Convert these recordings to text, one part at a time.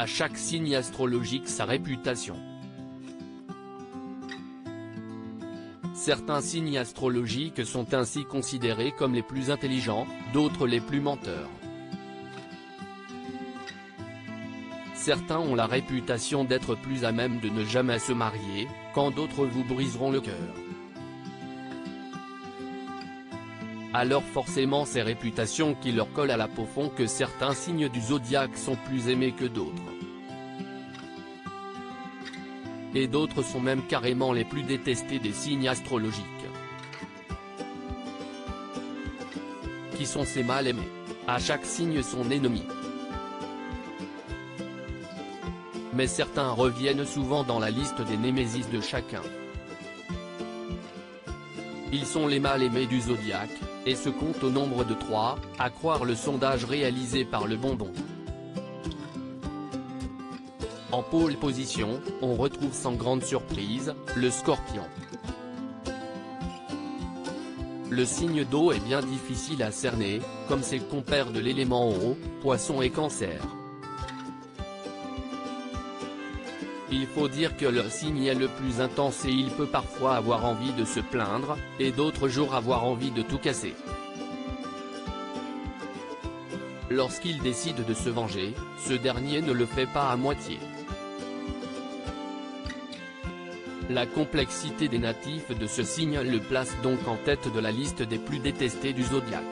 À chaque signe astrologique sa réputation. Certains signes astrologiques sont ainsi considérés comme les plus intelligents, d'autres les plus menteurs. Certains ont la réputation d'être plus à même de ne jamais se marier, quand d'autres vous briseront le cœur. Alors forcément ces réputations qui leur collent à la peau font que certains signes du zodiaque sont plus aimés que d'autres. Et d'autres sont même carrément les plus détestés des signes astrologiques. Qui sont ces mal-aimés? À chaque signe son ennemi. Mais certains reviennent souvent dans la liste des némésis de chacun. Ils sont les mal-aimés du zodiaque, et se comptent au nombre de 3, à croire le sondage réalisé par Le Bonbon. En pôle position, on retrouve sans grande surprise, le Scorpion. Le signe d'eau est bien difficile à cerner, comme ses compères de l'élément eau, Poisson et Cancer. Il faut dire que le signe est le plus intense et il peut parfois avoir envie de se plaindre, et d'autres jours avoir envie de tout casser. Lorsqu'il décide de se venger, ce dernier ne le fait pas à moitié. La complexité des natifs de ce signe le place donc en tête de la liste des plus détestés du zodiaque.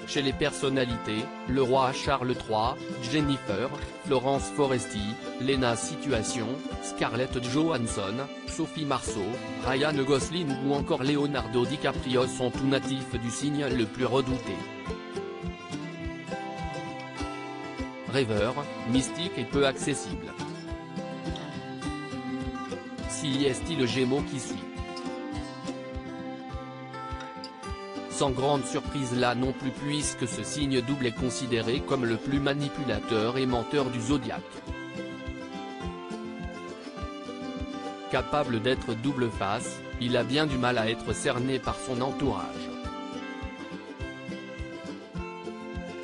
Chez les personnalités, le roi Charles III, Jennifer, Florence Foresti, Lena Situation, Scarlett Johansson, Sophie Marceau, Ryan Gosling ou encore Leonardo DiCaprio sont tous natifs du signe le plus redouté. Rêveur, mystique et peu accessible. Si est-il le Gémeaux qui suit? Sans grande surprise là non plus puisque ce signe double est considéré comme le plus manipulateur et menteur du zodiaque. Capable d'être double face, il a bien du mal à être cerné par son entourage.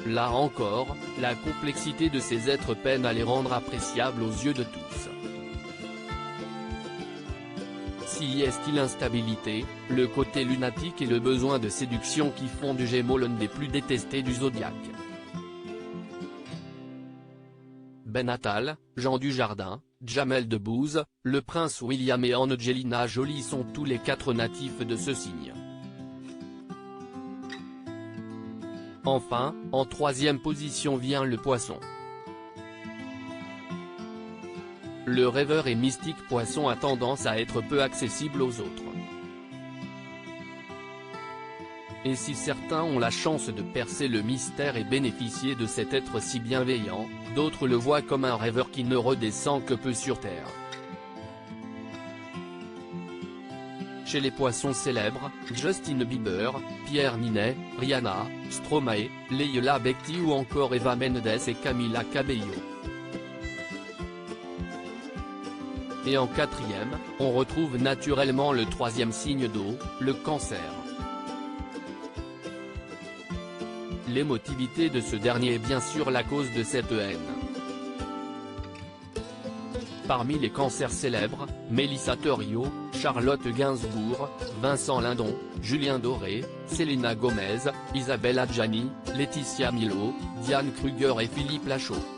Là encore, la complexité de ces êtres peine à les rendre appréciables aux yeux de tous. Si est-il l'instabilité, le côté lunatique et le besoin de séduction qui font du Gémeaux l'un des plus détestés du zodiaque. Ben Attal, Jean Dujardin, Jamel Debbouze, le prince William et Angelina Jolie sont tous les 4 natifs de ce signe. Enfin, en 3e position vient le Poisson. Le rêveur et mystique Poisson a tendance à être peu accessible aux autres. Et si certains ont la chance de percer le mystère et bénéficier de cet être si bienveillant, d'autres le voient comme un rêveur qui ne redescend que peu sur terre. Chez les Poissons célèbres, Justin Bieber, Pierre Ninet, Rihanna, Stromae, Leila Bekti ou encore Eva Mendes et Camila Cabello. Et en 4e, on retrouve naturellement le 3e signe d'eau, le Cancer. L'émotivité de ce dernier est bien sûr la cause de cette haine. Parmi les cancers célèbres, Mélissa Theriot, Charlotte Gainsbourg, Vincent Lindon, Julien Doré, Selena Gomez, Isabelle Adjani, Laetitia Milo, Diane Kruger et Philippe Lachaud.